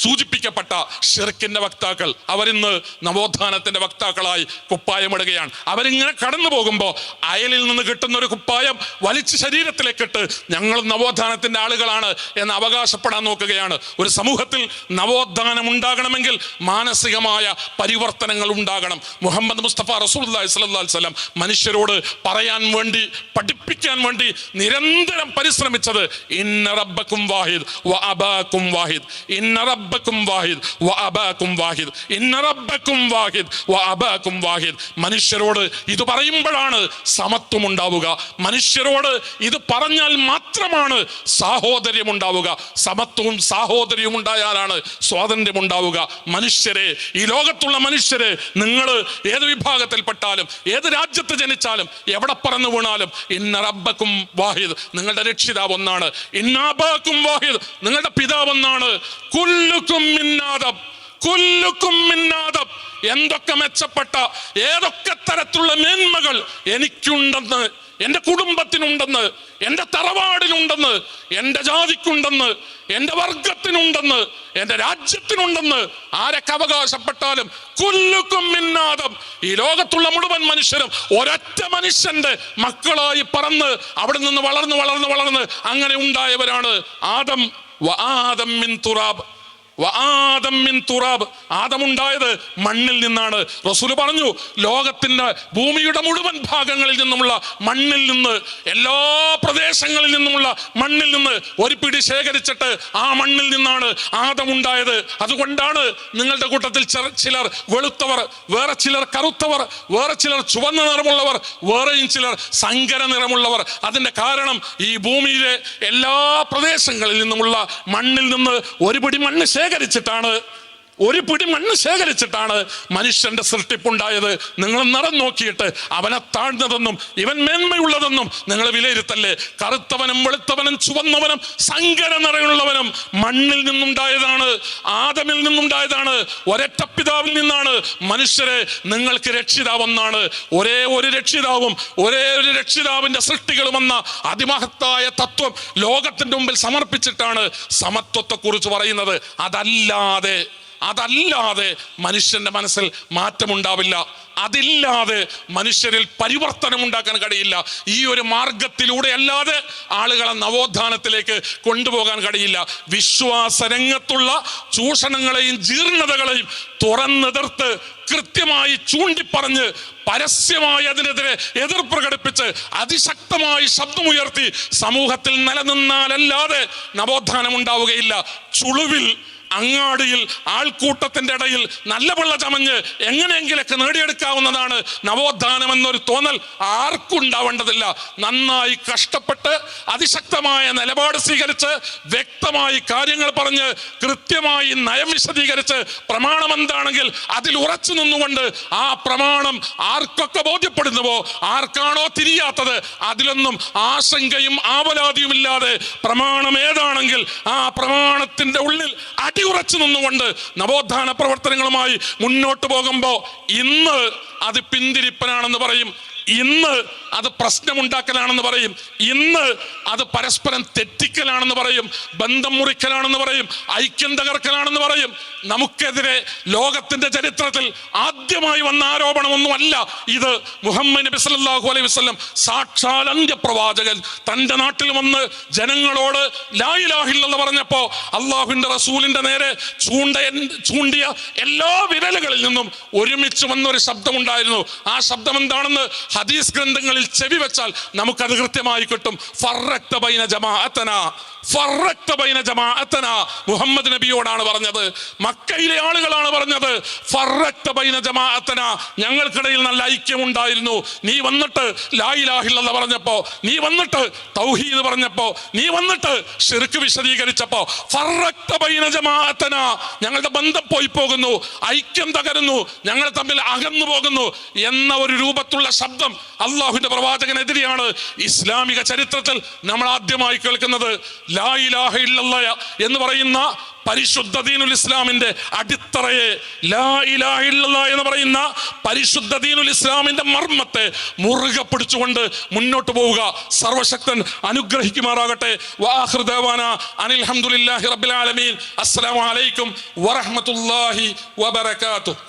സൂചിപ്പിക്കപ്പെട്ട ഷിർക്കിന്റെ വക്താക്കൾ അവരിന്ന് നവോത്ഥാനത്തിന്റെ വക്താക്കളായി കുപ്പായമിടുകയാണ്. അവരിങ്ങനെ കടന്നു പോകുമ്പോൾ അയലിൽ നിന്ന് കിട്ടുന്ന ഒരു കുപ്പായം വലിച്ച് ശരീരത്തിലേക്കിട്ട് ഞങ്ങൾ നവോത്ഥാനത്തിന്റെ ആളുകളാണ് എന്ന് അവകാശപ്പെടാൻ നോക്കുകയാണ്. ഒരു സമൂഹത്തിൽ നവോത്ഥാനം ഉണ്ടാകണമെങ്കിൽ മാനസികമായ പരിവർത്തനങ്ങൾ ഉണ്ടാകണം. മുഹമ്മദ് മുസ്തഫ റസൂലുള്ളാഹി സ്വല്ലല്ലാഹു അലൈഹി വസല്ലം മനുഷ്യരോട് പറയാൻ വേണ്ടി, പഠിപ്പിക്കാൻ വേണ്ടി നിരന്തരം പരിശ്രമിച്ചത് ഇന്ന റബ്ബക്കും വാഹിദ് വ അബാക്കും വാഹിദ്, ഇന്ന റബ്ബക്കും വാഹിദ് വ അബാക്കും വാഹിദ്, ഇന്ന റബ്ബക്കും വാഹിദ് വ അബാക്കും വാഹിദ്. മനുഷ്യരോട് ഇത് പറയുമ്പോഴാണ് സമത്വം ഉണ്ടാവുക. മനുഷ്യരോട് ഇത് പറഞ്ഞാൽ മാത്രമാണ് സാഹോദര്യം ഉണ്ടാവുക. സമത്വവും സാഹോദര്യവും ഉണ്ടായാലാണ് സ്വാതന്ത്ര്യം ഉണ്ടാവുക. മനുഷ്യരെ, ഈ ലോകത്തുള്ള മനുഷ്യരെ, നിങ്ങൾ ഏത് വിഭാഗത്തിൽപ്പെട്ടാലും ഏത് രാജ്യത്ത് ജനിച്ചാലും എവിടെ പറന്നു വീണാലും ഇന്ന റബ്ബക്കും വാഹിദ്, നിങ്ങളുടെ രക്ഷിതാവ് ഒന്നാണ്. ഇന്നാബാക്കും വാഹിദ്, നിങ്ങളുടെ പിതാവ് ഒന്നാണ്. കുല്ലുക്കും മിന്നാദം, കുല്ലുക്കും മിന്നാദം. എന്തൊക്കെ മെച്ചപ്പെട്ട ഏതൊക്കെ തരത്തിലുള്ള മേന്മകൾ എനിക്കുണ്ടെന്ന്, എൻ്റെ കുടുംബത്തിനുണ്ടെന്ന്, എൻ്റെ തറവാടിനുണ്ടെന്ന്, എൻ്റെ ജാതിക്കുണ്ടെന്ന്, എൻ്റെ വർഗത്തിനുണ്ടെന്ന്, എൻ്റെ രാജ്യത്തിനുണ്ടെന്ന് ആരൊക്കെ അവകാശപ്പെട്ടാലും കുല്ലുക്കും മിന്നാദം, ഈ ലോകത്തുള്ള മുഴുവൻ മനുഷ്യരും ഒരൊറ്റ മനുഷ്യന്റെ മക്കളായി പറന്ന് അവിടെ നിന്ന് വളർന്ന് അങ്ങനെ ഉണ്ടായവരാണ്. ആദം മിൻ തുറാബ്, ആദമുണ്ടായത് മണ്ണിൽ നിന്നാണ്. റസൂൽ പറഞ്ഞു, ലോകത്തിന്റെ ഭൂമിയുടെ മുഴുവൻ ഭാഗങ്ങളിൽ നിന്നുമുള്ള മണ്ണിൽ നിന്ന്, എല്ലാ പ്രദേശങ്ങളിൽ നിന്നുമുള്ള മണ്ണിൽ നിന്ന് ഒരു പിടി ശേഖരിച്ചിട്ട് ആ മണ്ണിൽ നിന്നാണ് ആദമുണ്ടായത്. അതുകൊണ്ടാണ് നിങ്ങളുടെ കൂട്ടത്തിൽ ചിലർ വെളുത്തവർ, വേറെ ചിലർ കറുത്തവർ, വേറെ ചിലർ ചുവന്ന നിറമുള്ളവർ, വേറെയും ചിലർ സങ്കര നിറമുള്ളവർ. അതിന്റെ കാരണം ഈ ഭൂമിയിലെ എല്ലാ പ്രദേശങ്ങളിൽ നിന്നുമുള്ള മണ്ണിൽ നിന്ന് ഒരു പിടി മണ്ണ് ഒരു പിടി മണ്ണ് ശേഖരിച്ചിട്ടാണ് മനുഷ്യന്റെ സൃഷ്ടിപ്പുണ്ടായത്. നിങ്ങൾ നിറം നോക്കിയിട്ട് അവനെ താഴ്ന്നതെന്നും ഇവൻ മേന്മയുള്ളതെന്നും നിങ്ങൾ വിലയിരുത്തല്ലേ. കറുത്തവനും വെളുത്തവനും ചുവന്നവനും സങ്കര നിറയുള്ളവനും മണ്ണിൽ നിന്നുണ്ടായതാണ്, ആദമിൽ നിന്നുണ്ടായതാണ്. ഒരൊറ്റ പിതാവിൽ നിന്നാണ് മനുഷ്യരെ. നിങ്ങൾക്ക് രക്ഷിതാവ് ഒന്നാണ്. ഒരേ ഒരു രക്ഷിതാവിന്റെ സൃഷ്ടികളുമെന്ന അതിമഹത്തായ തത്വം ലോകത്തിന്റെ മുമ്പിൽ സമർപ്പിച്ചിട്ടാണ് സമത്വത്തെ കുറിച്ച് പറയുന്നത്. അതല്ലാതെ അതല്ലാതെ മനുഷ്യന്റെ മനസ്സിൽ മാറ്റമുണ്ടാവില്ല. അതില്ലാതെ മനുഷ്യരിൽ പരിവർത്തനം ഉണ്ടാക്കാൻ കഴിയില്ല. ഈ ഒരു മാർഗത്തിലൂടെ അല്ലാതെ ആളുകളെ നവോത്ഥാനത്തിലേക്ക് കൊണ്ടുപോകാൻ കഴിയില്ല. വിശ്വാസ രംഗത്തുള്ള ചൂഷണങ്ങളെയും ജീർണതകളെയും തുറന്നെതിർത്ത് കൃത്യമായി ചൂണ്ടിപ്പറഞ്ഞ് പരസ്യമായി അതിനെതിരെ എതിർപ്പ് പ്രകടിപ്പിച്ച് അതിശക്തമായി ശബ്ദമുയർത്തി സമൂഹത്തിൽ നിലനിന്നാലല്ലാതെ നവോത്ഥാനം ഉണ്ടാവുകയില്ല. ചുളുവിൽ അങ്ങാടിയിൽ ആൾക്കൂട്ടത്തിന്റെ ഇടയിൽ നല്ല വെള്ള ചമഞ്ഞ് എങ്ങനെയെങ്കിലൊക്കെ നേടിയെടുക്കാവുന്നതാണ് നവോത്ഥാനം എന്നൊരു തോന്നൽ ആർക്കും ഉണ്ടാവേണ്ടതില്ല. നന്നായി കഷ്ടപ്പെട്ട് അതിശക്തമായ നിലപാട് സ്വീകരിച്ച് വ്യക്തമായി കാര്യങ്ങൾ പറഞ്ഞ് കൃത്യമായി നയം വിശദീകരിച്ച് പ്രമാണം എന്താണെങ്കിൽ അതിൽ ഉറച്ചു നിന്നുകൊണ്ട് ആ പ്രമാണം ആർക്കൊക്കെ ബോധ്യപ്പെടുന്നുവോ, ആർക്കാണോ തിരിയാത്തത്, അതിലൊന്നും ആശങ്കയും ആവലാതിയും ഇല്ലാതെ പ്രമാണം ഏതാണെങ്കിൽ ആ പ്രമാണത്തിന്റെ ഉള്ളിൽ അടിയുറച്ചു നിന്നുകൊണ്ട് നവോത്ഥാന പ്രവർത്തനങ്ങളുമായി മുന്നോട്ട് പോകുമ്പോൾ ഇന്ന് അത് പിന്തിരിപ്പനാണെന്ന് പറയും, ഇന്ന് അത് പ്രശ്നമുണ്ടാക്കലാണെന്ന് പറയും, ഇന്ന് അത് പരസ്പരം തെറ്റിക്കലാണെന്ന് പറയും, ബന്ധം മുറിക്കലാണെന്ന് പറയും, ഐക്യം തകർക്കലാണെന്ന് പറയും. നമുക്കെതിരെ ലോകത്തിന്റെ ചരിത്രത്തിൽ ആദ്യമായി വന്ന ആരോപണമൊന്നുമല്ല ഇത്. മുഹമ്മദ് നബി സല്ലല്ലാഹു അലൈഹി വസല്ലം സാക്ഷാൽ അന്ത്യപ്രവാചകൻ തൻ്റെ നാട്ടിൽ വന്ന് ജനങ്ങളോട് ലാ ഇലാഹ ഇല്ലല്ലാഹ് പറഞ്ഞപ്പോ അള്ളാഹുവിന്റെ റസൂലിന്റെ നേരെ ചൂണ്ടിയ എല്ലാ വിരലുകളിൽ നിന്നും ഒരുമിച്ച് വന്നൊരു ശബ്ദമുണ്ടായിരുന്നു. ആ ശബ്ദം എന്താണെന്ന് ഹദീസ് ഗ്രന്ഥങ്ങളിൽ ചെവി വെച്ചാൽ നമുക്കത് കൃത്യമായി കിട്ടും. ഫറഖ്ത ബൈന ജമാഅതനാ, ഫറഖ്ത ബൈന ജമാഅതനാ. മുഹമ്മദ് നബിയോടാണ് പറഞ്ഞത്, മക്കയിലെ ആളുകളാണ് പറഞ്ഞത്. ഫറഖ്ത ബൈന ജമാഅതനാ, ഞങ്ങൾക്കിടയിൽ നല്ല ഐക്യം ഉണ്ടായിരുന്നു. നീ വന്നിട്ട് ലാ ഇലാഹ ഇല്ലല്ലാഹ് പറഞ്ഞപ്പോ, നീ വന്നിട്ട് തൗഹീദ് പറഞ്ഞപ്പോ, നീ വന്നിട്ട് ശിർക്ക് വിശദീകരിച്ചപ്പോ ഫറഖ്ത ബൈന ജമാഅതനാ, ഞങ്ങളുടെ ബന്ധം പോയി പോകുന്നു, ഐക്യം തകരുന്നു, ഞങ്ങൾ തമ്മിൽ അകന്നു പോകുന്നു എന്ന ഒരു രൂപത്തിലുള്ള ശബ്ദം അള്ളാഹുവിന്റെ പ്രവാചകനെതിരെയാണ് ഇസ്ലാമിക ചരിത്രത്തിൽ നമ്മൾ ആദ്യമായി കേൾക്കുന്നത്. ലാ ഇലാഹ ഇല്ലല്ലാഹ് എന്ന് പറയുന്ന പരിശുദ്ധ ദീനുൽ ഇസ്ലാമിന്റെ അടിത്തറയെ, ലാ ഇലാഹ ഇല്ലല്ലാഹ് എന്ന് പറയുന്ന പരിശുദ്ധ ദീനുൽ ഇസ്ലാമിന്റെ മർമ്മത്തെ മുറുകെ പിടിച്ചുകൊണ്ട് മുന്നോട്ട് പോവുക. സർവശക്തൻ അനുഗ്രഹിക്കുമാറാകട്ടെ. വആഖിറു ദഅവാനാ അനിൽ ഹംദുലില്ലാഹി റബ്ബിൽ ആലമീൻ. അസ്സലാമു അലൈക്കും വറഹ്മത്തുള്ളാഹി വബറകാതുഹു.